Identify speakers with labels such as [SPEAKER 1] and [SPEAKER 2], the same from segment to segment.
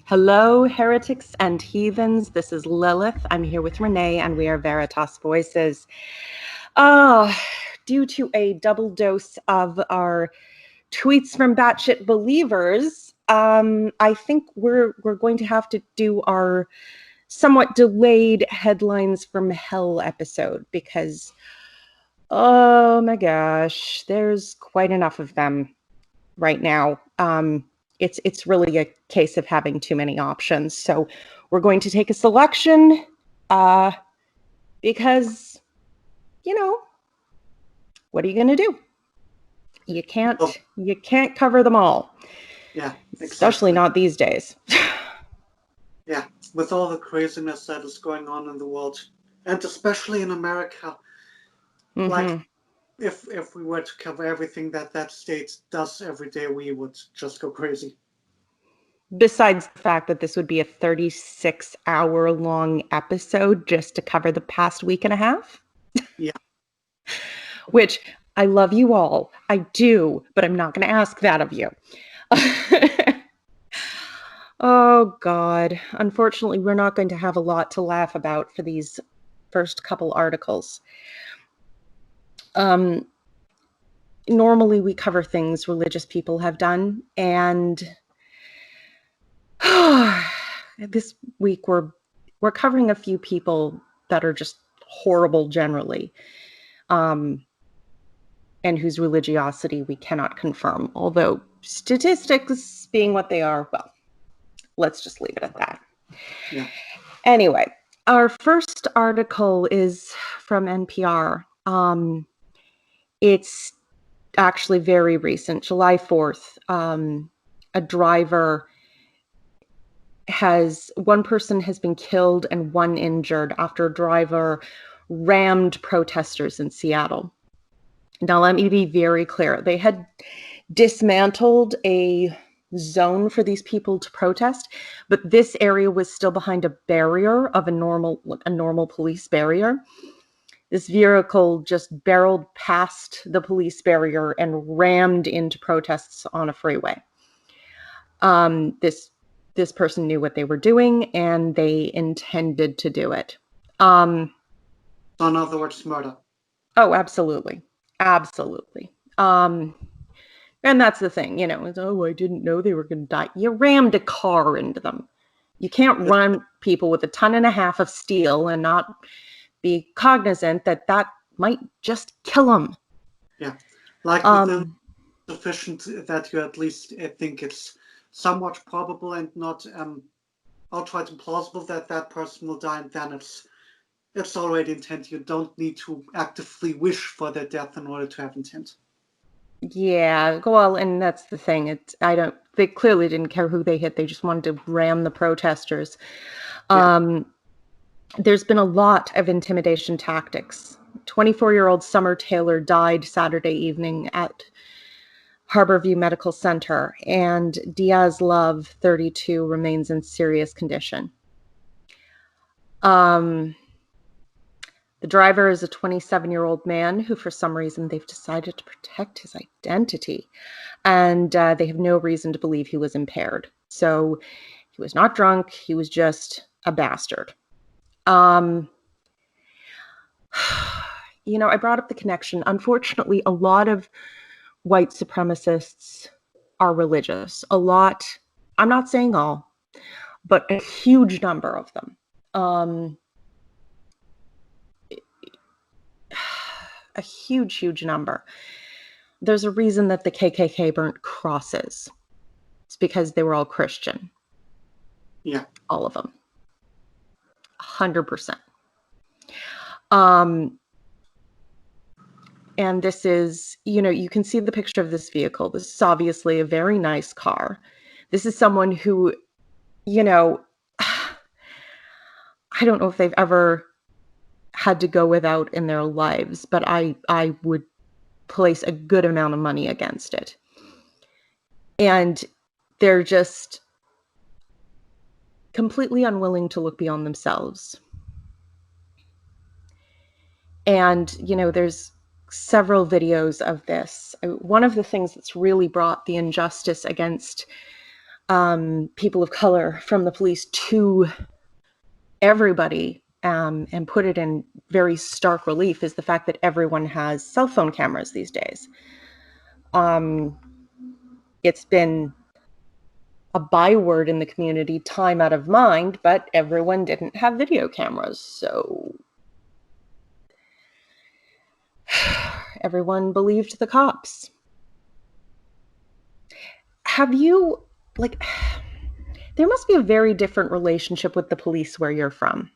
[SPEAKER 1] Hello, heretics and heathens. This is Lilith. I'm here with Renee, and we are Veritas Voices. Due to a double dose of our tweets from batshit believers, I think we're going to have to do our somewhat delayed headlines from hell episode because, oh my gosh, there's quite enough of them right now. It's really a case of having too many options. So we're going to take a selection because, what are you going to do? You can't cover them all.
[SPEAKER 2] Yeah, exactly.
[SPEAKER 1] Especially not these days.
[SPEAKER 2] Yeah, with all the craziness that is going on in the world, and especially in America.
[SPEAKER 1] Mm-hmm.
[SPEAKER 2] Like, if we were to cover everything that state does every day, we would just go crazy.
[SPEAKER 1] Besides the fact that this would be a 36-hour-long episode just to cover the past week and a half.
[SPEAKER 2] Yeah.
[SPEAKER 1] Which, I love you all. I do, but I'm not going to ask that of you. Oh, God. Unfortunately, we're not going to have a lot to laugh about for these first couple articles. Normally, we cover things religious people have done, and this week we're covering a few people that are just horrible generally, and whose religiosity we cannot confirm. Although statistics being what they are, well, let's just leave it at that.
[SPEAKER 2] Yeah.
[SPEAKER 1] Anyway, our first article is from NPR. It's actually very recent, July 4th. A driver one person has been killed and one injured after a driver rammed protesters in Seattle. Now, let me be very clear. They had dismantled a zone for these people to protest, but this area was still behind a barrier of a normal police barrier. This vehicle just barreled past the police barrier and rammed into protests on a freeway. This person knew what they were doing, and they intended to do it.
[SPEAKER 2] In other words, murder.
[SPEAKER 1] Oh, absolutely. Absolutely. And that's the thing, it's, I didn't know they were going to die. You rammed a car into them. You can't run people with 1.5 tons of steel and not be cognizant that might just kill them.
[SPEAKER 2] Yeah. Like within sufficient that you at least think it's somewhat probable and not outright implausible that person will die, and then it's already intent. You don't need to actively wish for their death in order to have intent.
[SPEAKER 1] Yeah, well, and that's the thing. They clearly didn't care who they hit. They just wanted to ram the protesters. Yeah. There's been a lot of intimidation tactics. 24-year-old Summer Taylor died Saturday evening at Harborview Medical Center, and Diaz Love, 32, remains in serious condition. The driver is a 27-year-old man who, for some reason, they've decided to protect his identity, and they have no reason to believe he was impaired. So he was not drunk. He was just a bastard. I brought up the connection. Unfortunately, a lot of white supremacists are religious. A lot, I'm not saying all, but a huge number of them. A huge number. There's a reason that the KKK burnt crosses. It's because they were all Christian.
[SPEAKER 2] Yeah.
[SPEAKER 1] All of them. 100%. And this is, you can see the picture of this vehicle. This is obviously a very nice car. This is someone who, I don't know if they've ever had to go without in their lives, but I would place a good amount of money against it. And they're just completely unwilling to look beyond themselves. And, there's several videos of this. One of the things that's really brought the injustice against people of color from the police to everybody, and put it in very stark relief, is the fact that everyone has cell phone cameras these days. It's been a byword in the community, time out of mind, but everyone didn't have video cameras, so everyone believed the cops. Have you, like, there must be a very different relationship with the police where you're from.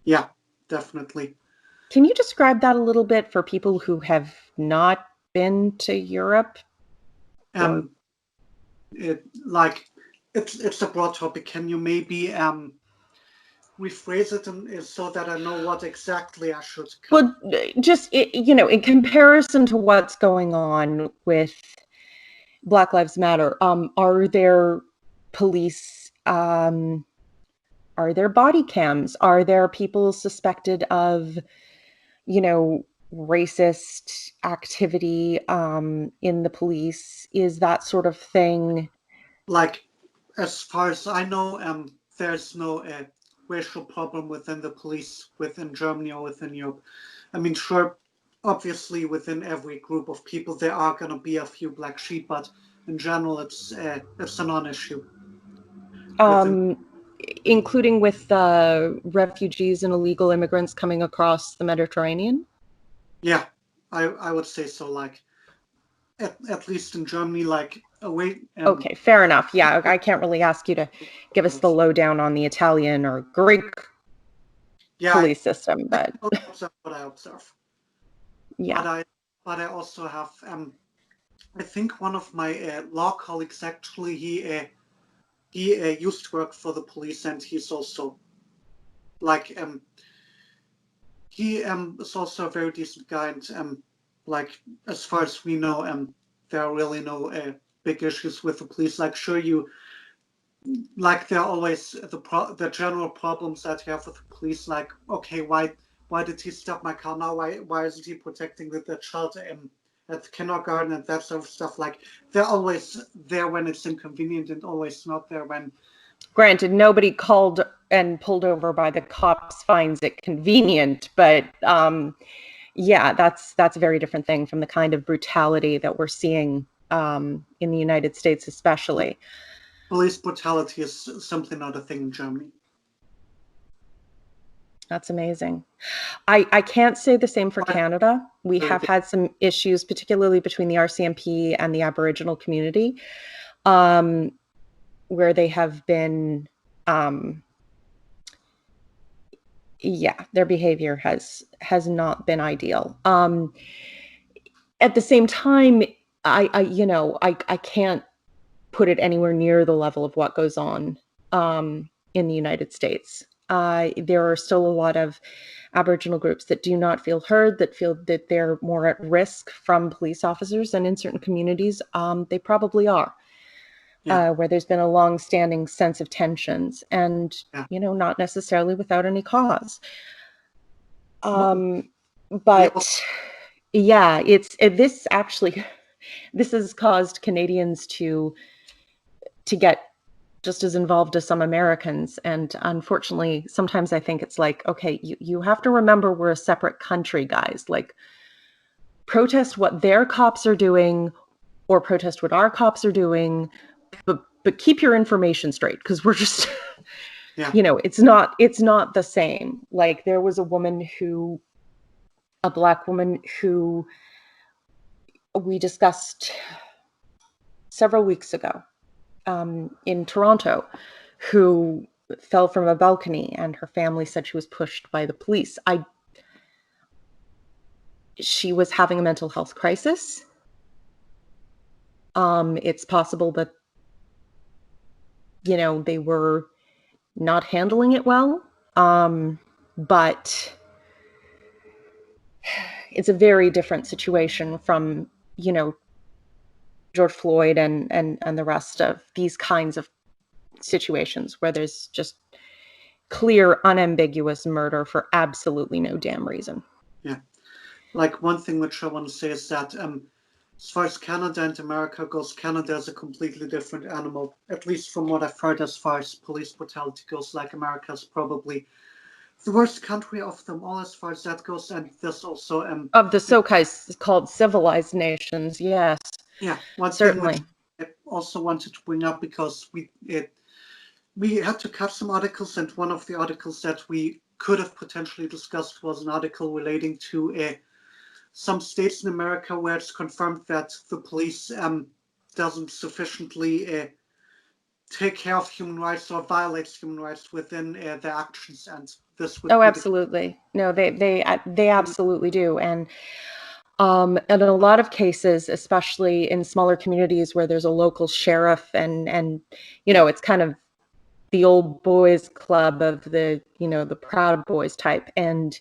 [SPEAKER 2] Yeah, definitely.
[SPEAKER 1] Can you describe that a little bit for people who have not been to Europe? Or
[SPEAKER 2] It's a broad topic. Can you maybe rephrase it so that I know what exactly I should cover?
[SPEAKER 1] well, just in comparison to what's going on with Black Lives Matter, are there police? Are there body cams? Are there people suspected of, racist activity in the police? Is that sort of thing?
[SPEAKER 2] Like, as far as I know, there's no racial problem within the police within Germany or within Europe. I mean, sure, obviously within every group of people there are going to be a few black sheep, but in general, it's a non-issue within.
[SPEAKER 1] Including with refugees and illegal immigrants coming across the Mediterranean?
[SPEAKER 2] Yeah, I would say so. Like, at least in Germany, like away.
[SPEAKER 1] Okay, fair enough. Yeah, I can't really ask you to give us the lowdown on the Italian or Greek police system, but
[SPEAKER 2] I observe what I observe.
[SPEAKER 1] yeah.
[SPEAKER 2] But I also have I think one of my law colleagues actually he used to work for the police, and he's also like he is also a very decent guy, and like, as far as we know, there are really no big issues with the police. Like, sure, you like, there are always the general problems that you have with the police. Like, okay, why did he stop my car now? Why isn't he protecting the child at the kindergarten and that sort of stuff? Like, they're always there when it's inconvenient, and always not there when.
[SPEAKER 1] Granted, nobody called and pulled over by the cops finds it convenient, but yeah, that's a very different thing from the kind of brutality that we're seeing in the United States, especially.
[SPEAKER 2] Police brutality is simply not a thing in Germany.
[SPEAKER 1] That's amazing. I can't say the same for Canada. We have had some issues, particularly between the RCMP and the Aboriginal community, where they have been, their behavior has not been ideal. At the same time, I can't put it anywhere near the level of what goes on in the United States. There are still a lot of Aboriginal groups that do not feel heard, that feel that they're more at risk from police officers, and in certain communities, they probably are.
[SPEAKER 2] Yeah.
[SPEAKER 1] Where there's been a long-standing sense of tensions, and not necessarily without any cause. But yeah, this has caused Canadians to get just as involved as some Americans. And unfortunately, sometimes I think it's like, okay, you have to remember we're a separate country, guys. Like, protest what their cops are doing or protest what our cops are doing, but keep your information straight, because we're just, it's not the same. Like, there was a Black woman who we discussed several weeks ago in Toronto, who fell from a balcony, and her family said she was pushed by the police. She was having a mental health crisis. It's possible that, they were not handling it well. But it's a very different situation from, George Floyd and the rest of these kinds of situations where there's just clear, unambiguous murder for absolutely no damn reason.
[SPEAKER 2] Yeah. Like, one thing which I want to say is that as far as Canada and America goes, Canada is a completely different animal, at least from what I've heard as far as police brutality goes. Like, America is probably the worst country of them all as far as that goes. And there's also
[SPEAKER 1] Of the so-called civilized nations, yes,
[SPEAKER 2] one thing which
[SPEAKER 1] certainly.
[SPEAKER 2] I also wanted to bring up, because we had to cut some articles, and one of the articles that we could have potentially discussed was an article relating to some states in America where it's confirmed that the police doesn't sufficiently take care of human rights or violates human rights within their actions, and this would
[SPEAKER 1] Oh,
[SPEAKER 2] be
[SPEAKER 1] absolutely. No, they absolutely do. And in a lot of cases, especially in smaller communities where there's a local sheriff and it's kind of the old boys club of the Proud Boys type. And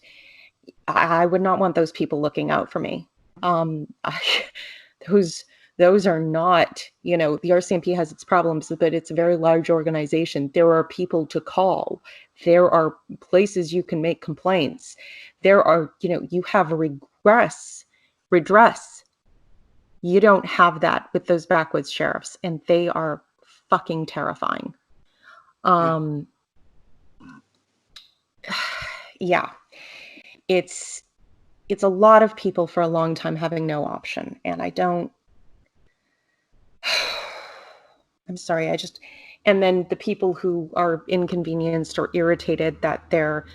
[SPEAKER 1] I would not want those people looking out for me. Those those are not, the RCMP has its problems, but it's a very large organization. There are people to call. There are places you can make complaints. There are, you have a redress. You don't have that with those backwoods sheriffs, and they are fucking terrifying. Yeah, it's a lot of people for a long time having no option, and I'm sorry, and then the people who are inconvenienced or irritated that their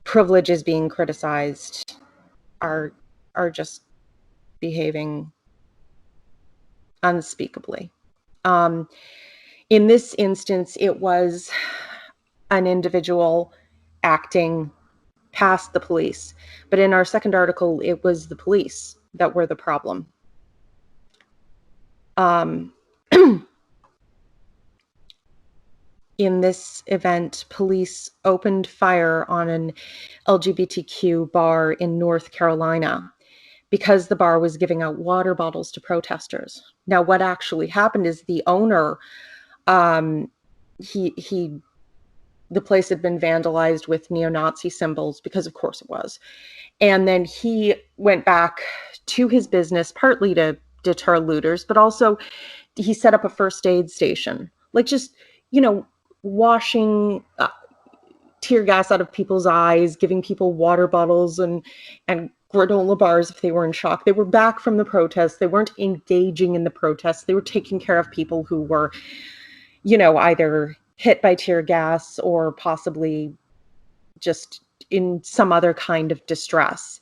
[SPEAKER 1] privilege is being criticized are just behaving unspeakably. In this instance, it was an individual acting past the police. But in our second article, it was the police that were the problem. In this event, police opened fire on an LGBTQ bar in North Carolina because the bar was giving out water bottles to protesters. Now, what actually happened is the owner, the place had been vandalized with neo-Nazi symbols, because of course it was. And then he went back to his business, partly to deter looters, but also he set up a first aid station, like just, washing tear gas out of people's eyes, giving people water bottles and granola bars if they were in shock. They were back from the protests. They weren't engaging in the protests. They were taking care of people who were, either hit by tear gas or possibly just in some other kind of distress.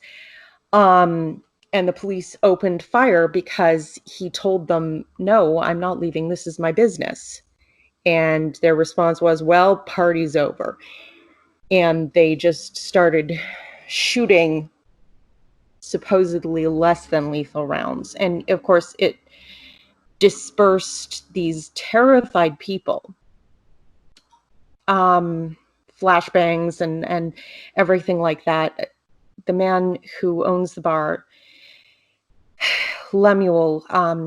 [SPEAKER 1] And the police opened fire because he told them, "No, I'm not leaving. This is my business." And their response was, "Well, party's over." And they just started shooting supposedly less than lethal rounds. And of course, it dispersed these terrified people. Flashbangs and everything like that. The man who owns the bar, Lemuel,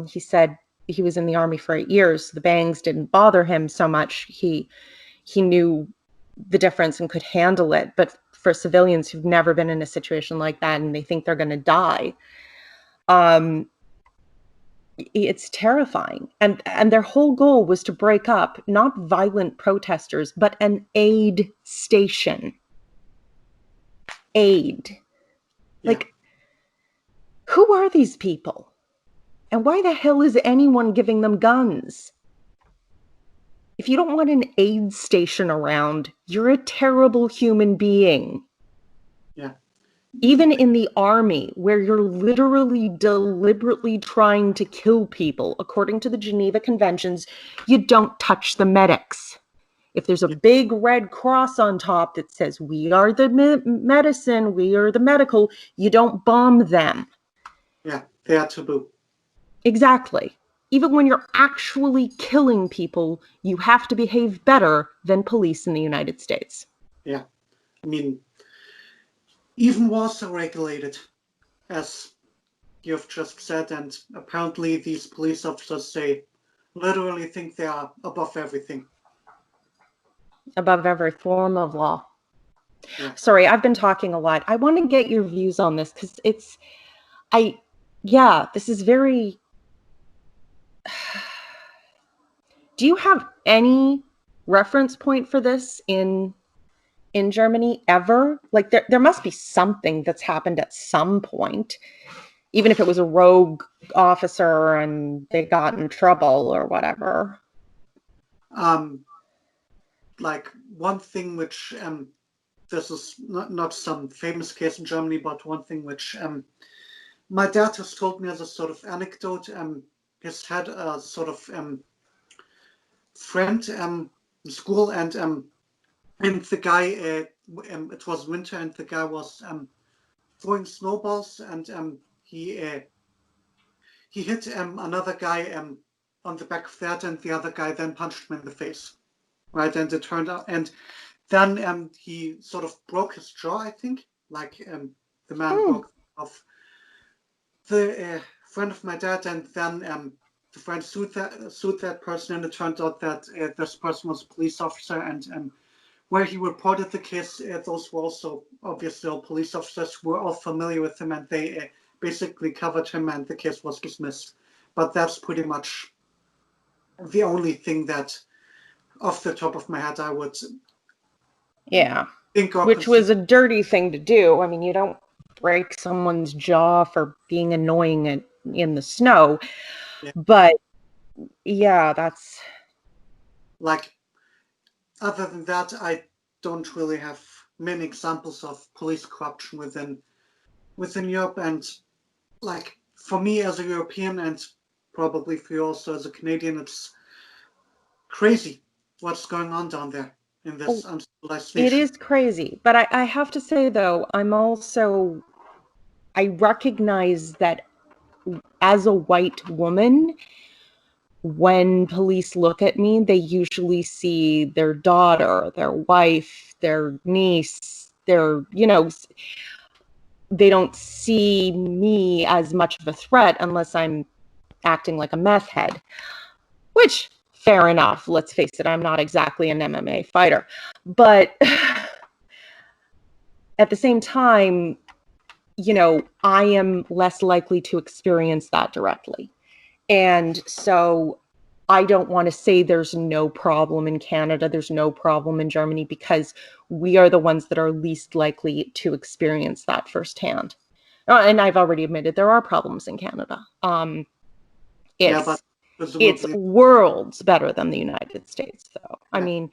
[SPEAKER 1] he said he was in the Army for 8 years. The bangs didn't bother him so much. He knew the difference and could handle it. But for civilians who've never been in a situation like that and they think they're going to die, it's terrifying. And their whole goal was to break up not violent protesters, but an aid station. Aid.
[SPEAKER 2] Yeah.
[SPEAKER 1] Like, who are these people? And why the hell is anyone giving them guns? If you don't want an aid station around, you're a terrible human being.
[SPEAKER 2] Yeah.
[SPEAKER 1] Even in the army, where you're literally deliberately trying to kill people, according to the Geneva Conventions, you don't touch the medics. If there's a big red cross on top that says, "We are the medicine, we are the medical," you don't bomb them.
[SPEAKER 2] Yeah, they are taboo.
[SPEAKER 1] Exactly. Even when you're actually killing people, you have to behave better than police in the United States.
[SPEAKER 2] Yeah. I mean, even wars are regulated, as you've just said, and apparently these police officers, they literally think they are above everything.
[SPEAKER 1] Above every form of law.
[SPEAKER 2] Yeah.
[SPEAKER 1] Sorry, I've been talking a lot. I want to get your views on this because yeah, this is very. Do you have any reference point for this in Germany ever? Like there must be something that's happened at some point, even if it was a rogue officer and they got in trouble or whatever.
[SPEAKER 2] Um, like one thing which this is not some famous case in Germany, but one thing which my dad has told me as a sort of anecdote. He's had a sort of friend in school, and the guy, it was winter, and the guy was throwing snowballs, and he hit another guy on the back of the head, and the other guy then punched him in the face. Right, and it turned out, and then he sort of broke his jaw, I think, like the man broke off the friend of my dad, and then the friend sued that person, and it turned out that this person was a police officer, and where he reported the case, those were also obviously all police officers who were all familiar with him, and they basically covered him, and the case was dismissed. But that's pretty much the only thing that, off the top of my head, I would think or
[SPEAKER 1] Which
[SPEAKER 2] consider.
[SPEAKER 1] was a dirty thing to do. I mean, you don't break someone's jaw for being annoying in the snow.
[SPEAKER 2] Yeah.
[SPEAKER 1] But yeah, that's
[SPEAKER 2] Like, other than that, I don't really have many examples of police corruption within Europe. And like for me as a European, and probably for you also as a Canadian, it's crazy what's going on down there in this uncivilized
[SPEAKER 1] it
[SPEAKER 2] nation.
[SPEAKER 1] is crazy. But I have to say though, I recognize that as a white woman, when police look at me, they usually see their daughter, their wife, their niece, they don't see me as much of a threat unless I'm acting like a meth head, which fair enough. Let's face it, I'm not exactly an MMA fighter. But at the same time, I am less likely to experience that directly. And so I don't want to say there's no problem in Canada, there's no problem in Germany, because we are the ones that are least likely to experience that firsthand. And I've already admitted there are problems in Canada.
[SPEAKER 2] Yeah, but
[SPEAKER 1] It's
[SPEAKER 2] presumably,
[SPEAKER 1] worlds better than the United States, though.
[SPEAKER 2] yeah.
[SPEAKER 1] I mean,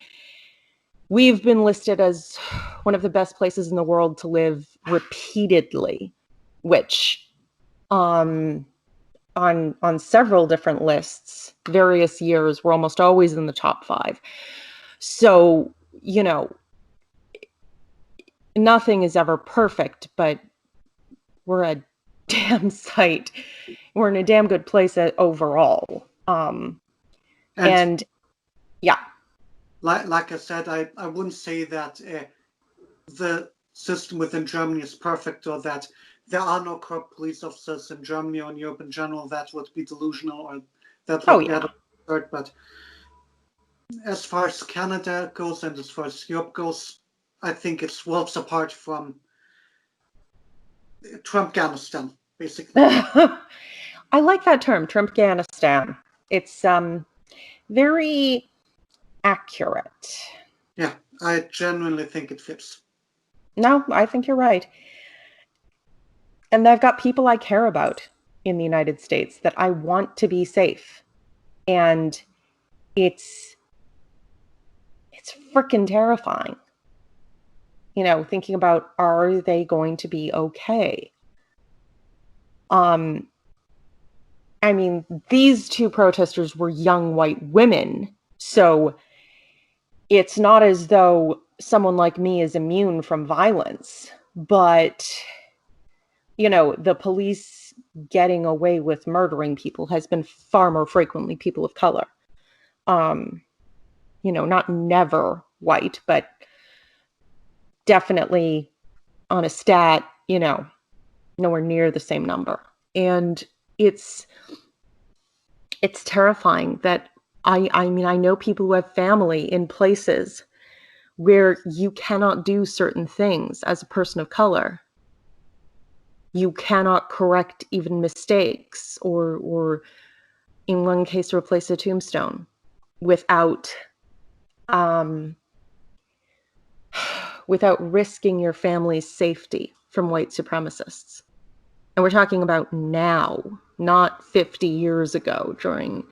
[SPEAKER 1] we've been listed as one of the best places in the world to live repeatedly, which on several different lists, various years, we're almost always in the top 5. So, nothing is ever perfect, but we're a damn sight. We're in a damn good place overall. And yeah.
[SPEAKER 2] Like I said, I wouldn't say that the system within Germany is perfect, or that there are no corrupt police officers in Germany or in Europe in general. That would be delusional, or that would be absurd. But as far as Canada goes and as far as Europe goes, I think it's worlds apart from Trumpghanistan, basically.
[SPEAKER 1] I like that term, Trumpghanistan. It's very accurate.
[SPEAKER 2] Yeah, I genuinely think it fits.
[SPEAKER 1] No, I think you're right. And I've got people I care about in the United States that I want to be safe. And it's freaking terrifying. Thinking about, are they going to be okay? I mean, these 2 protesters were young white women, so it's not as though someone like me is immune from violence, but the police getting away with murdering people has been far more frequently people of color. Not never white, but definitely on a stat, nowhere near the same number. And it's terrifying that I mean, I know people who have family in places where you cannot do certain things as a person of color. You cannot correct even mistakes or in one case, replace a tombstone without without risking your family's safety from white supremacists. And we're talking about now, not 50 years ago during,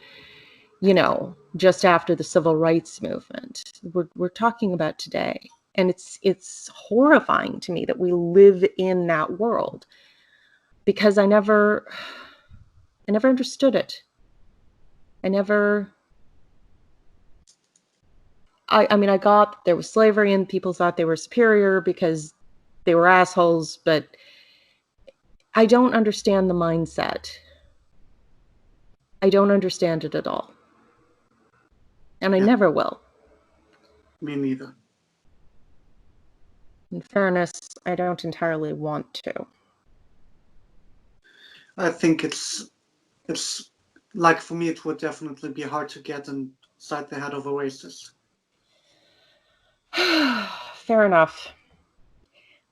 [SPEAKER 1] just after the civil rights movement. We're talking about today. And it's horrifying to me that we live in that world, because I never understood it. I got there was slavery and people thought they were superior because they were assholes, but I don't understand the mindset. I don't understand it at all. And I never will.
[SPEAKER 2] Me neither.
[SPEAKER 1] In fairness, I don't entirely want to.
[SPEAKER 2] I think it's like, for me, it would definitely be hard to get inside the head of a racist.
[SPEAKER 1] Fair enough.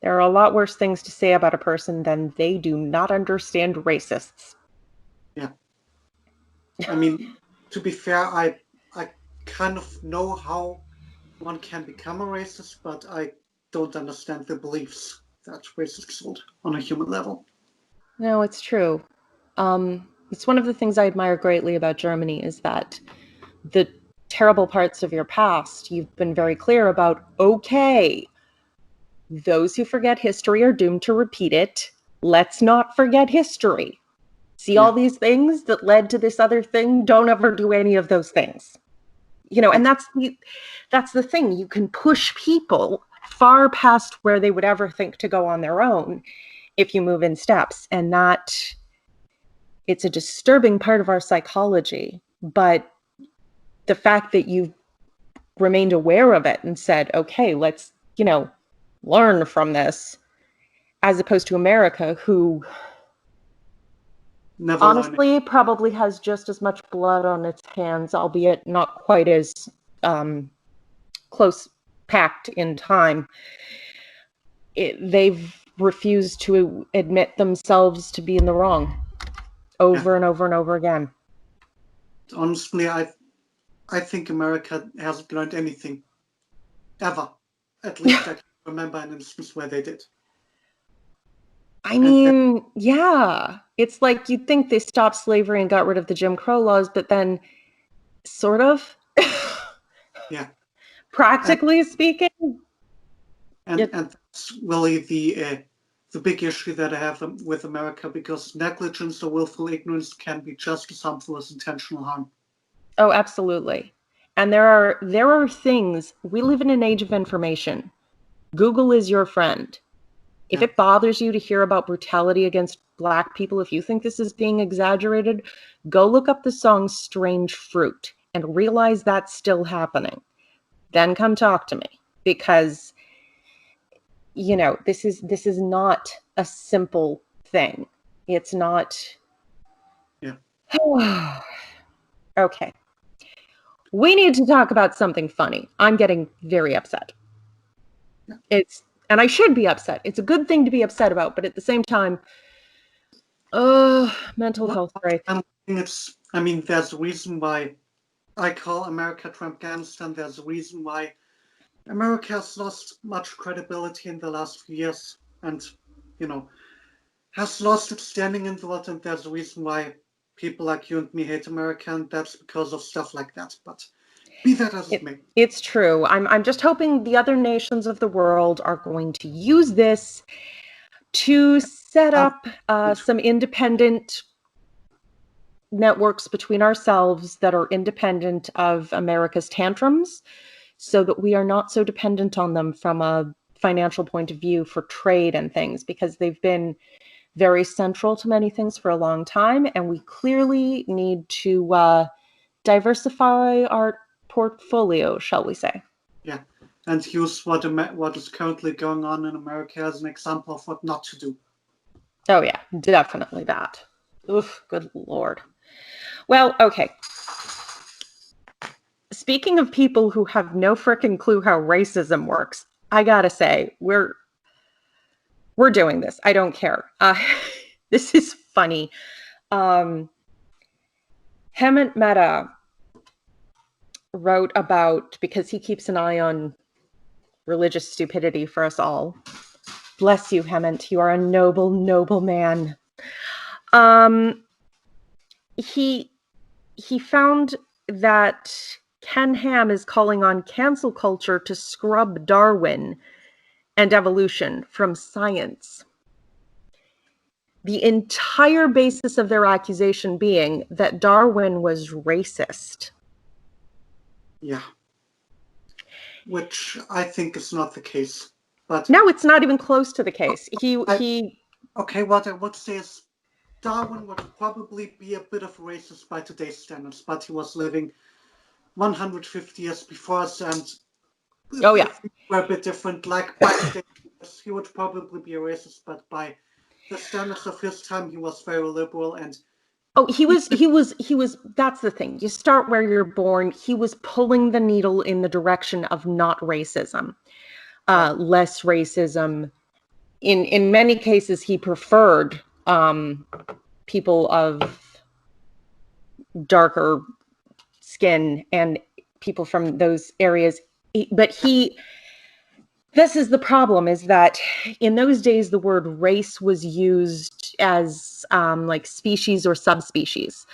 [SPEAKER 1] There are a lot worse things to say about a person than they do not understand racists.
[SPEAKER 2] Yeah. I mean, to be fair, I kind of know how one can become a racist, but I don't understand the beliefs that racists hold on a human level.
[SPEAKER 1] No, it's true. It's one of the things I admire greatly about Germany is that the terrible parts of your past, you've been very clear about, okay, those who forget history are doomed to repeat it. Let's not forget history. See all these things that led to this other thing? Don't ever do any of those things. And that's the thing. You can push people far past where they would ever think to go on their own if you move in steps. And it's a disturbing part of our psychology. But the fact that you've remained aware of it and said, okay, let's, learn from this, as opposed to America, who honestly probably has just as much blood on its hands, albeit not quite as close packed in time. They've refused to admit themselves to be in the wrong over and over and over again.
[SPEAKER 2] Honestly, I think America hasn't learned anything ever. At least I can remember an instance where they did.
[SPEAKER 1] I mean, yeah, it's like you'd think they stopped slavery and got rid of the Jim Crow laws, but then sort of.
[SPEAKER 2] Yeah.
[SPEAKER 1] Practically speaking.
[SPEAKER 2] And that's really the big issue that I have with America, because negligence or willful ignorance can be just as harmful as intentional harm.
[SPEAKER 1] Oh, absolutely. And there are things, we live in an age of information. Google is your friend. If it bothers you to hear about brutality against Black people, if you think this is being exaggerated, go look up the song Strange Fruit and realize that's still happening. Then come talk to me, because this is not a simple thing. It's not.
[SPEAKER 2] Yeah.
[SPEAKER 1] Okay. We need to talk about something funny. I'm getting very upset. And I should be upset. It's a good thing to be upset about, but at the same time, mental health break.
[SPEAKER 2] There's a reason why I call America Trumpghanistan. There's a reason why America has lost much credibility in the last few years, and has lost its standing in the world. And there's a reason why people like you and me hate America, and that's because of stuff like that. But be that as it may.
[SPEAKER 1] It's true. I'm just hoping the other nations of the world are going to use this to set up some independent networks between ourselves that are independent of America's tantrums, so that we are not so dependent on them from a financial point of view for trade and things, because they've been very central to many things for a long time, and we clearly need to diversify our portfolio, shall we say.
[SPEAKER 2] Yeah, and use what is currently going on in America as an example of what not to do.
[SPEAKER 1] Oh yeah, definitely that. Oof, good Lord. Well, okay. Speaking of people who have no frickin' clue how racism works, I gotta say, We're doing this. I don't care. This is funny. Hemant Mehta wrote about, because he keeps an eye on religious stupidity for us all. Bless you, Hemant. You are a noble, noble man. He found that Ken Ham is calling on cancel culture to scrub Darwin and evolution from science. The entire basis of their accusation being that Darwin was racist.
[SPEAKER 2] Yeah. Which I think is not the case. But
[SPEAKER 1] no, it's not even close to the case.
[SPEAKER 2] Okay, what I would say is Darwin would probably be a bit of a racist by today's standards, but he was living 150 years before us, and
[SPEAKER 1] oh yeah,
[SPEAKER 2] were a bit different. Like by today's standards, he would probably be a racist, but by the standards of his time, he was very liberal. And
[SPEAKER 1] he was. That's the thing. You start where you're born. He was pulling the needle in the direction of not racism, less racism. In many cases, he preferred people of darker skin and people from those areas. But this is the problem, is that in those days, the word race was used as like species or subspecies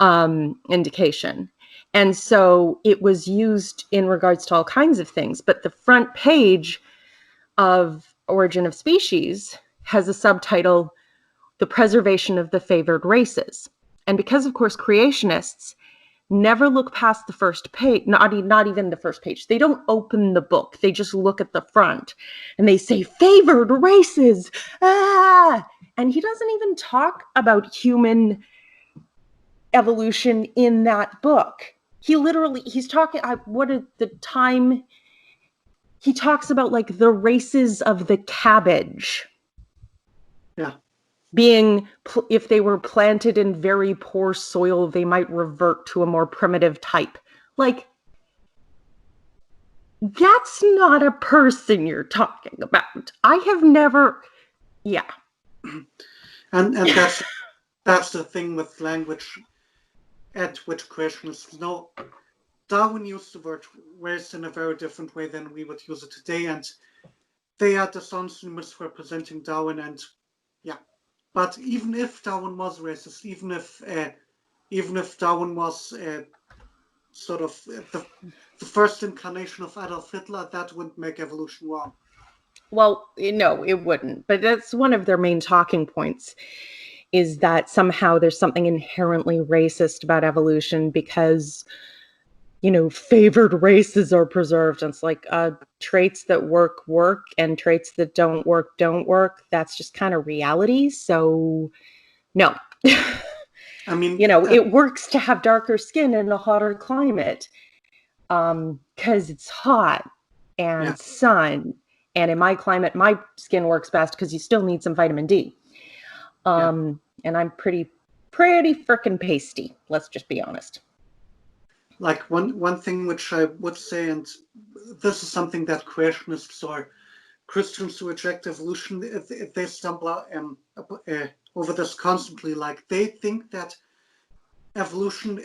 [SPEAKER 1] indication. And so it was used in regards to all kinds of things. But the front page of Origin of Species has a subtitle, The Preservation of the Favored Races. And because, of course, creationists never look past the first page, not even the first page. They don't open the book. They just look at the front and they say, favored races. Ah! And he doesn't even talk about human evolution in that book. He's talking, what is the time? He talks about like the races of the cabbage.
[SPEAKER 2] Yeah.
[SPEAKER 1] Being, if they were planted in very poor soil, they might revert to a more primitive type. Like, that's not a person you're talking about. I have never, yeah.
[SPEAKER 2] And that's the thing with language at which creationists know. Darwin used the word race in a very different way than we would use it today, and they are dishonestly misrepresenting Darwin. And yeah, but even if Darwin was racist, even if Darwin was sort of the first incarnation of Adolf Hitler, that wouldn't make evolution wrong.
[SPEAKER 1] Well, no, it wouldn't. But that's one of their main talking points, is that somehow there's something inherently racist about evolution because, favored races are preserved. And it's like traits that work, and traits that don't work. That's just kind of reality. So, no.
[SPEAKER 2] I mean,
[SPEAKER 1] it works to have darker skin in a hotter climate because it's hot and sun. And in my climate, my skin works best because you still need some vitamin D. And I'm pretty frickin' pasty. Let's just be honest.
[SPEAKER 2] Like one thing which I would say, and this is something that creationists or Christians who reject evolution, if they stumble out, over this constantly, like they think that evolution,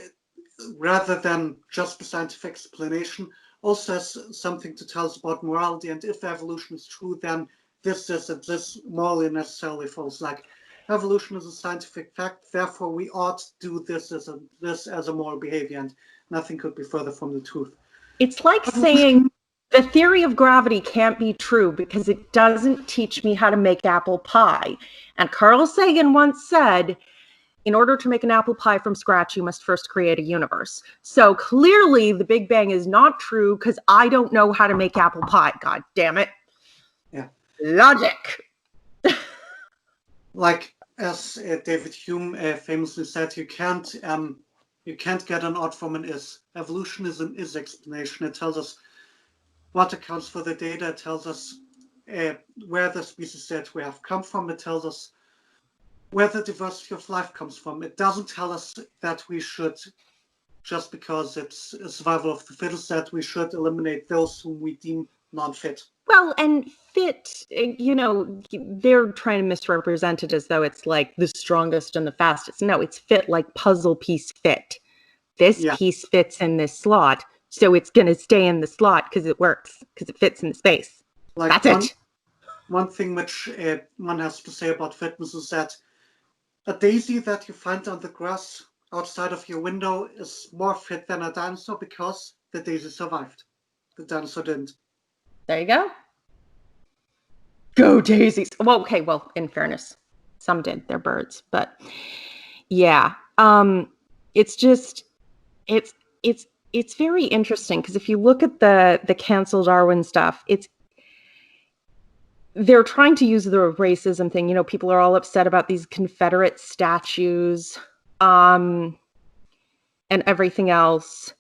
[SPEAKER 2] rather than just a scientific explanation, also has something to tell us about morality. And if evolution is true, then this morally necessarily false. Like evolution is a scientific fact, therefore we ought to do this as a moral behavior, and nothing could be further from the truth.
[SPEAKER 1] It's like saying the theory of gravity can't be true because it doesn't teach me how to make apple pie. And Carl Sagan once said, in order to make an apple pie from scratch, you must first create a universe. So clearly the Big Bang is not true because I don't know how to make apple pie. God damn it.
[SPEAKER 2] Yeah.
[SPEAKER 1] Logic.
[SPEAKER 2] Like as David Hume famously said, you can't get an odd from an is. Evolution is an is explanation. It tells us what accounts for the data. It tells us where the species that we have come from. It tells us where the diversity of life comes from. It doesn't tell us that we should, just because it's a survival of the fittest, that we should eliminate those whom we deem non-fit.
[SPEAKER 1] Well, and fit, they're trying to misrepresent it as though it's like the strongest and the fastest. No, it's fit like puzzle piece fit. This piece fits in this slot, so it's going to stay in the slot because it works, because it fits in the space.
[SPEAKER 2] Like
[SPEAKER 1] That's it.
[SPEAKER 2] One thing which one has to say about fitness is that a daisy that you find on the grass outside of your window is more fit than a dinosaur because the daisy survived. The dinosaur didn't.
[SPEAKER 1] There you go. Go daisies. Well, okay, well, in fairness, some did. They're birds, but yeah. It's just it's very interesting because if you look at the cancel Darwin stuff, they're trying to use the racism thing. People are all upset about these Confederate statues, and everything else.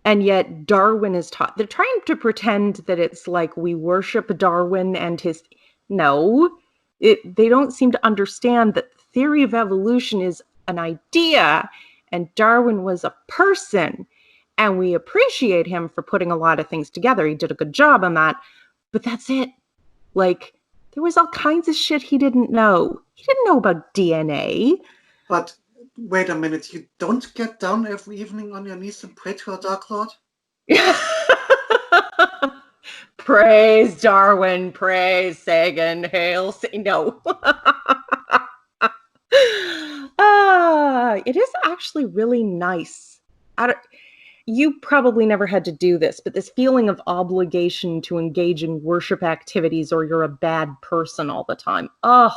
[SPEAKER 1] And yet Darwin is taught. They're trying to pretend that it's like we worship Darwin and his. No, they don't seem to understand that the theory of evolution is an idea and Darwin was a person. And we appreciate him for putting a lot of things together. He did a good job on that. But that's it. Like, there was all kinds of shit he didn't know. He didn't know about DNA.
[SPEAKER 2] But wait a minute, you don't get down every evening on your knees and pray to a Dark Lord?
[SPEAKER 1] Praise Darwin, praise Sagan, hail no. It is actually really nice. You probably never had to do this, but this feeling of obligation to engage in worship activities or you're a bad person all the time. Oh.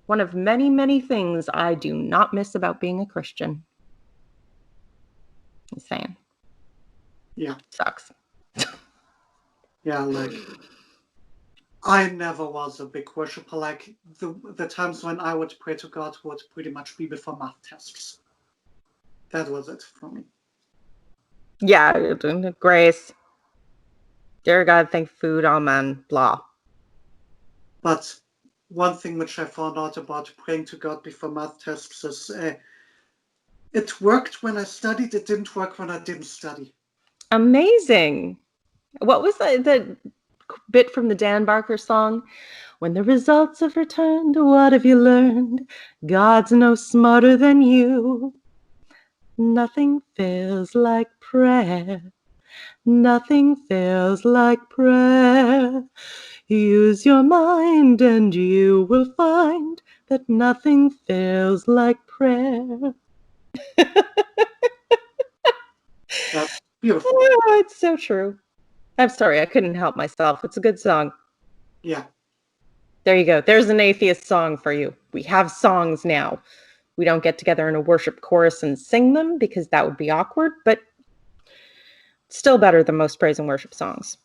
[SPEAKER 1] One of many, many things I do not miss about being a Christian. I'm saying.
[SPEAKER 2] Yeah.
[SPEAKER 1] Sucks.
[SPEAKER 2] Yeah, like, I never was a big worshiper. Like, the times when I would pray to God would pretty much be before math tests. That was it for me.
[SPEAKER 1] Yeah, grace. Dear God, thank food, amen, blah.
[SPEAKER 2] But one thing which I found out about praying to God before math tests is it worked when I studied, it didn't work when I didn't study.
[SPEAKER 1] Amazing. What was the bit from the Dan Barker song? When the results have returned, what have you learned? God's no smarter than you. Nothing feels like prayer. Nothing feels like prayer. Use your mind and you will find that nothing feels like prayer.
[SPEAKER 2] That's beautiful.
[SPEAKER 1] Oh, it's so true. I'm sorry, I couldn't help myself. It's a good song.
[SPEAKER 2] Yeah.
[SPEAKER 1] There you go. There's an atheist song for you. We have songs now. We don't get together in a worship chorus and sing them because that would be awkward, but still better than most praise and worship songs.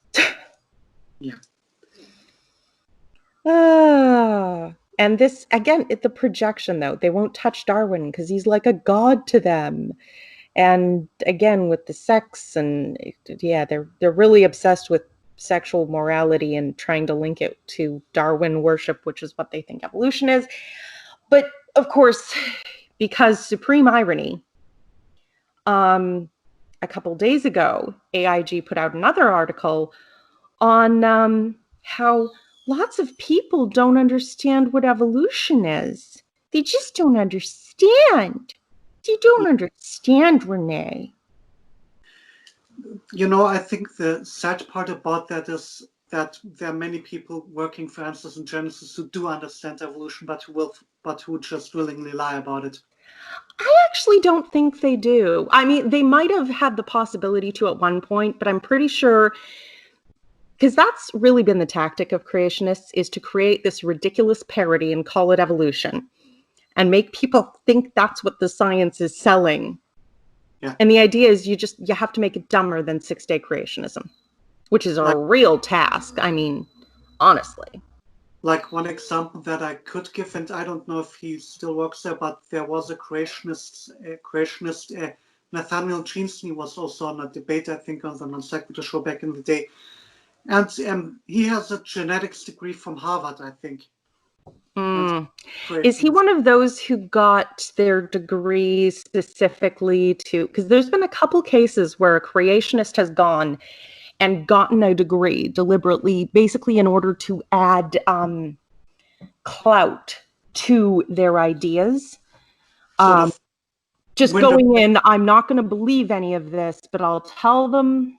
[SPEAKER 2] Yeah.
[SPEAKER 1] And this, again, the projection, though. They won't touch Darwin because he's like a god to them. And again, with the sex and, yeah, they're really obsessed with sexual morality and trying to link it to Darwin worship, which is what they think evolution is. But, of course, because supreme irony, a couple days ago, AIG put out another article on how lots of people don't understand what evolution is. They just don't understand. They don't understand, Renee.
[SPEAKER 2] I think the sad part about that is that there are many people working for Answers in Genesis who do understand evolution, but who just willingly lie about it.
[SPEAKER 1] I actually don't think they do. I mean, they might have had the possibility to at one point, but I'm pretty sure, because that's really been the tactic of creationists, is to create this ridiculous parody and call it evolution and make people think that's what the science is selling.
[SPEAKER 2] Yeah.
[SPEAKER 1] And the idea is you have to make it dumber than 6-day creationism, which is a real task. I mean, honestly.
[SPEAKER 2] Like one example that I could give, and I don't know if he still works there, but there was a creationist, Nathaniel Jeanson. He was also on a debate, I think, on the Non Sequitur show back in the day. And he has a genetics degree from Harvard, I think.
[SPEAKER 1] Is he one of those who got their degree specifically to, because there's been a couple cases where a creationist has gone and gotten a degree deliberately, basically in order to add clout to their ideas.
[SPEAKER 2] Sort of
[SPEAKER 1] Just
[SPEAKER 2] window.
[SPEAKER 1] going in, I'm not going to believe any of this, but I'll tell them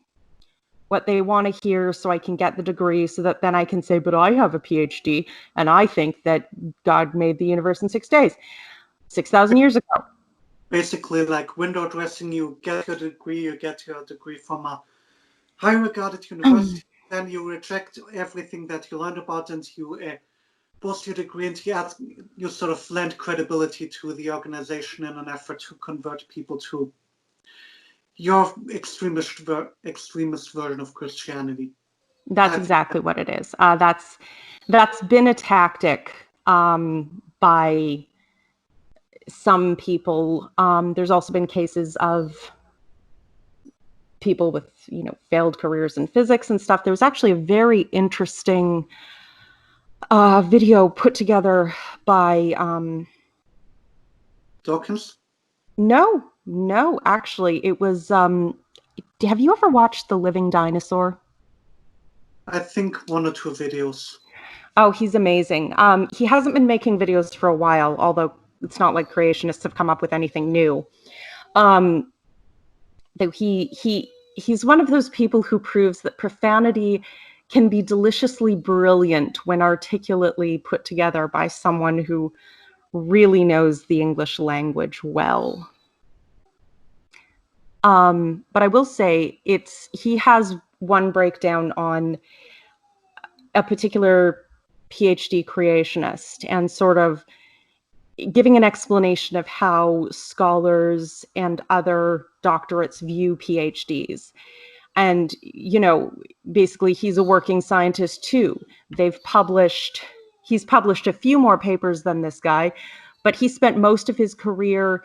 [SPEAKER 1] what they want to hear so I can get the degree, so that then I can say, but I have a PhD and I think that God made the universe in 6 days, 6,000 years ago.
[SPEAKER 2] Basically, like window dressing, you get your degree from a high regarded university, then you reject everything that you learned about, and you post your degree, and you sort of lend credibility to the organization in an effort to convert people to your extremist version of Christianity.
[SPEAKER 1] That's exactly what it is. That's been a tactic by some people. There's also been cases of people with, failed careers in physics and stuff. There was actually a very interesting video put together by
[SPEAKER 2] Dawkins?
[SPEAKER 1] No, actually, it was. Have you ever watched The Living Dinosaur?
[SPEAKER 2] I think 1 or 2 videos.
[SPEAKER 1] Oh, he's amazing. He hasn't been making videos for a while, although it's not like creationists have come up with anything new. Though he's one of those people who proves that profanity can be deliciously brilliant when articulately put together by someone who really knows the English language well. But I will say he has one breakdown on a particular PhD creationist and sort of giving an explanation of how scholars and other doctorates view PhDs. And, basically he's a working scientist too. He's published a few more papers than this guy, but he spent most of his career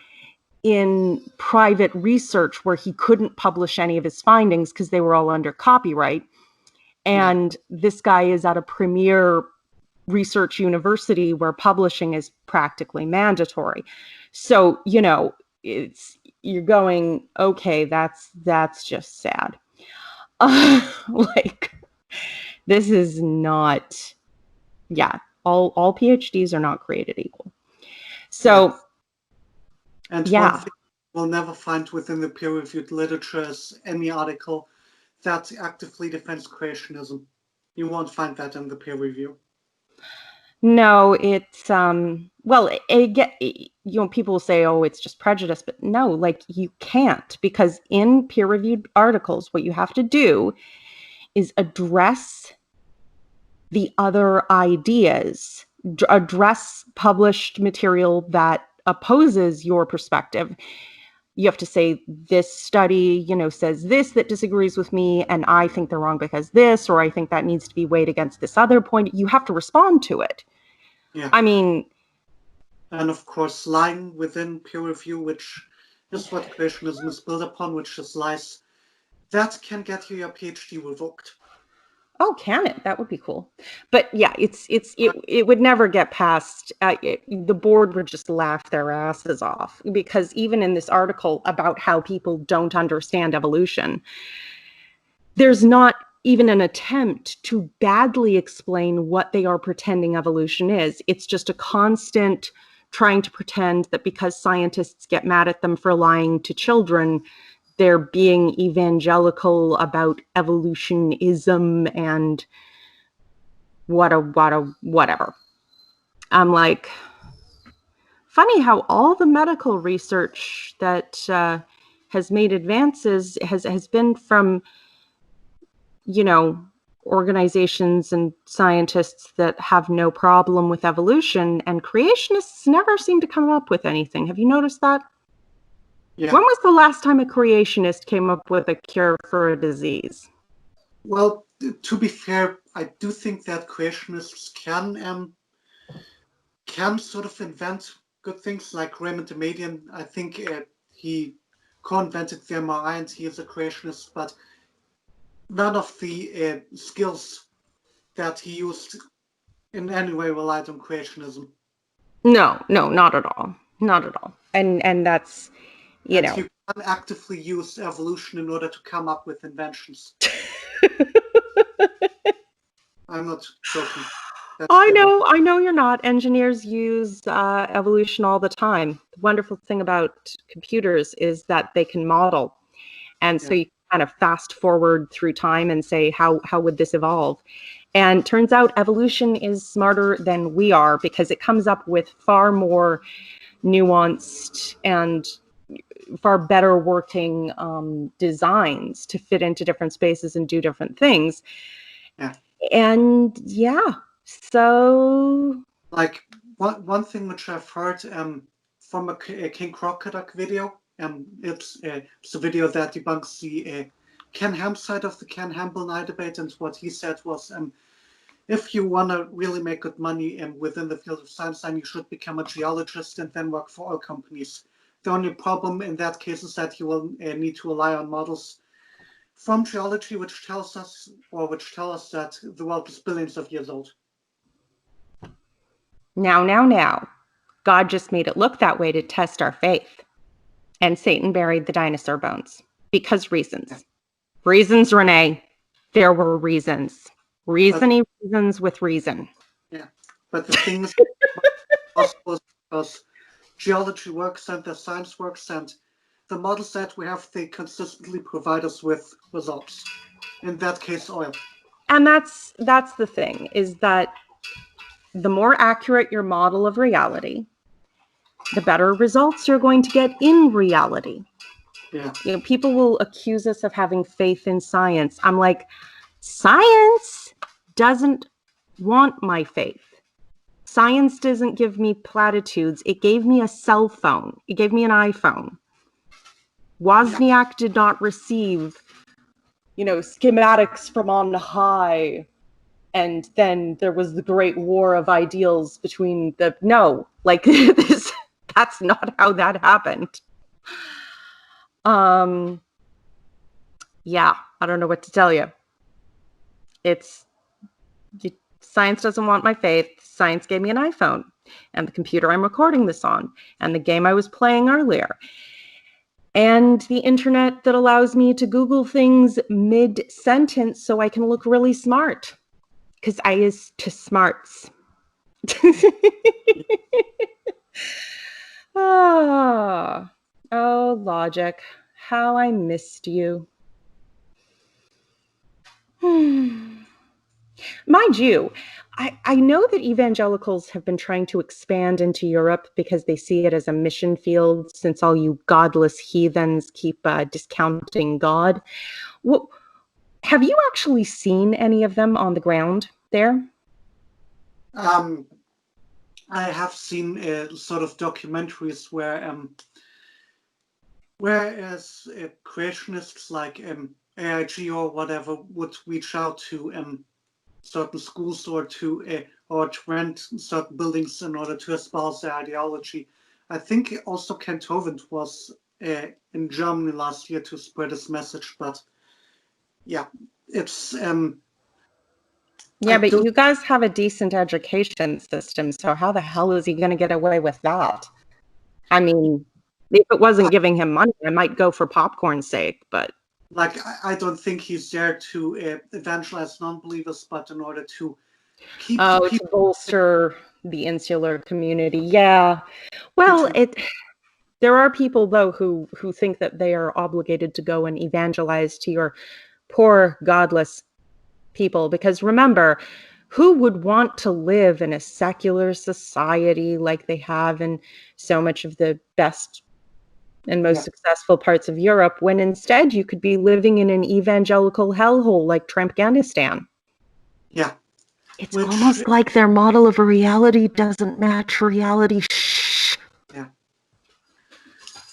[SPEAKER 1] in private research where he couldn't publish any of his findings because they were all under copyright. And this guy is at a premier research university where publishing is practically mandatory. So, you're going, okay, that's just sad. Like, this is not, all PhDs are not created equal. So,
[SPEAKER 2] and one thing we'll never find within the peer-reviewed literature is any article that actively defends creationism. You won't find that in the peer review.
[SPEAKER 1] No, it's people will say, oh, it's just prejudice, but no, like, you can't, because in peer-reviewed articles, what you have to do is address the other ideas, address published material that opposes your perspective. You have to say, this study, says this that disagrees with me, and I think they're wrong because this, or I think that needs to be weighed against this other point. You have to respond to it.
[SPEAKER 2] Yeah.
[SPEAKER 1] I mean,
[SPEAKER 2] and of course, lying within peer review, which is what creationism is built upon, which is lies, that can get you your PhD revoked.
[SPEAKER 1] Oh, can it? That would be cool. But yeah, it would never get past. The board would just laugh their asses off, because even in this article about how people don't understand evolution, there's not even an attempt to badly explain what they are pretending evolution is. It's just a constant trying to pretend that because scientists get mad at them for lying to children, they're being evangelical about evolutionism and whatever. I'm like, funny how all the medical research that has made advances has been from, organizations and scientists that have no problem with evolution, and creationists never seem to come up with anything. Have you noticed that?
[SPEAKER 2] Yeah.
[SPEAKER 1] When was the last time a creationist came up with a cure for a disease?
[SPEAKER 2] Well, to be fair, I do think that creationists can sort of invent good things, like Raymond Damadian. I think he co-invented the MRI, and he is a creationist, but none of the skills that he used in any way relied on creationism.
[SPEAKER 1] No, not at all. Not at all. And that's,
[SPEAKER 2] You can actively use evolution in order to come up with inventions. I'm not joking.
[SPEAKER 1] I know you're not. Engineers use evolution all the time. The wonderful thing about computers is that they can model. And so you kind of fast forward through time and say, how would this evolve? And turns out evolution is smarter than we are because it comes up with far more nuanced and far better working designs to fit into different spaces and do different things.
[SPEAKER 2] Yeah.
[SPEAKER 1] And so
[SPEAKER 2] like one thing which I've heard from a King Crocodile video, it's a video that debunks the Ken Ham side of the Ken Ham-Bill debate, and what he said was, if you want to really make good money within the field of science, then you should become a geologist and then work for oil companies. The only problem in that case is that you will need to rely on models from geology, which tell us that the world is billions of years old.
[SPEAKER 1] Now. God just made it look that way to test our faith. And Satan buried the dinosaur bones. Because reasons. Yeah. Reasons, Renee. There were reasons. Reasons with reason.
[SPEAKER 2] Yeah. But the thing is possible because geology works and the science works, and the models that we have, they consistently provide us with results. In that case, oil.
[SPEAKER 1] And that's the thing, is that the more accurate your model of reality, the better results you're going to get in reality.
[SPEAKER 2] Yeah.
[SPEAKER 1] People will accuse us of having faith in science. I'm like, science doesn't want my faith. Science doesn't give me platitudes. It gave me a cell phone. It gave me an iPhone. Wozniak did not receive, schematics from on high. And then there was the great war of ideals between this. That's not how that happened. Yeah, I don't know what to tell you. Science doesn't want my faith. Science gave me an iPhone and the computer I'm recording this on and the game I was playing earlier. And the internet that allows me to Google things mid-sentence so I can look really smart. Because I is to smarts. Oh, logic. How I missed you. Mind you, I know that evangelicals have been trying to expand into Europe because they see it as a mission field, since all you godless heathens keep discounting God. Well, have you actually seen any of them on the ground there?
[SPEAKER 2] I have seen sort of documentaries whereas creationists like AIG or whatever would reach out to certain schools or to rent certain buildings in order to espouse their ideology. I think also Kent Hovind was in Germany last year to spread his message, but yeah, it's
[SPEAKER 1] yeah, but you guys have a decent education system, so how the hell is he going to get away with that? I mean, if it wasn't giving him money, I might go for popcorn's sake, but...
[SPEAKER 2] Like, I don't think he's there to evangelize non-believers, but in order to keep
[SPEAKER 1] to bolster the insular community. Yeah. Well, there are people, though, who think that they are obligated to go and evangelize to your poor, godless people. Because remember, who would want to live in a secular society like they have in so much of the best and most successful parts of Europe, when instead you could be living in an evangelical hellhole like Trumpghanistan?
[SPEAKER 2] Yeah.
[SPEAKER 1] It's almost like their model of a reality doesn't match reality. Shh.
[SPEAKER 2] Yeah.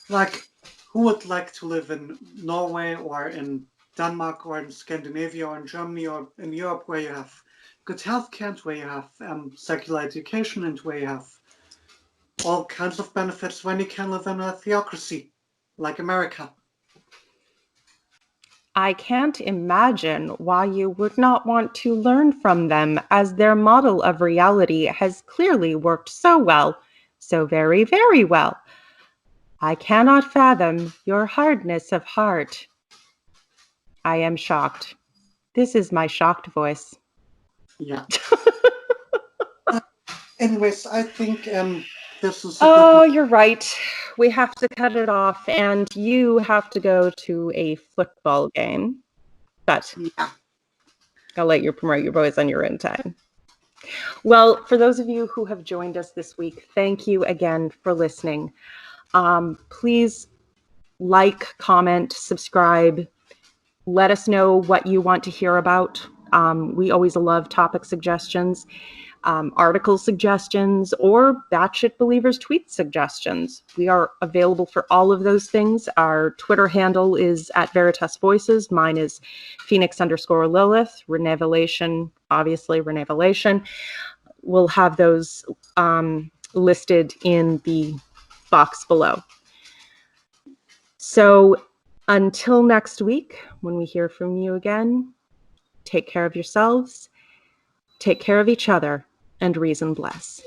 [SPEAKER 2] Like, who would like to live in Norway or in Denmark or in Scandinavia or in Germany or in Europe, where you have good healthcare and where you have secular education and where you have all kinds of benefits, when you can live in a theocracy like America?
[SPEAKER 1] I can't imagine why you would not want to learn from them, as their model of reality has clearly worked so well, so very, very well. I cannot fathom your hardness of heart. I am shocked. This is my shocked voice.
[SPEAKER 2] Yeah. Anyways, I think this is.
[SPEAKER 1] Oh, you're right. We have to cut it off, and you have to go to a football game. But
[SPEAKER 2] yeah.
[SPEAKER 1] I'll let you promote your boys on your own time. Well, for those of you who have joined us this week, thank you again for listening. Please like, comment, subscribe. Let us know what you want to hear about. We always love topic suggestions, article suggestions, or batshit believers tweet suggestions. We are available for all of those things. Our Twitter handle is at Veritas Voices. Mine is Phoenix_Lilith. Renevelation, obviously Renevelation. We'll have those listed in the box below. So until next week, when we hear from you again, take care of yourselves, take care of each other, and reason bless.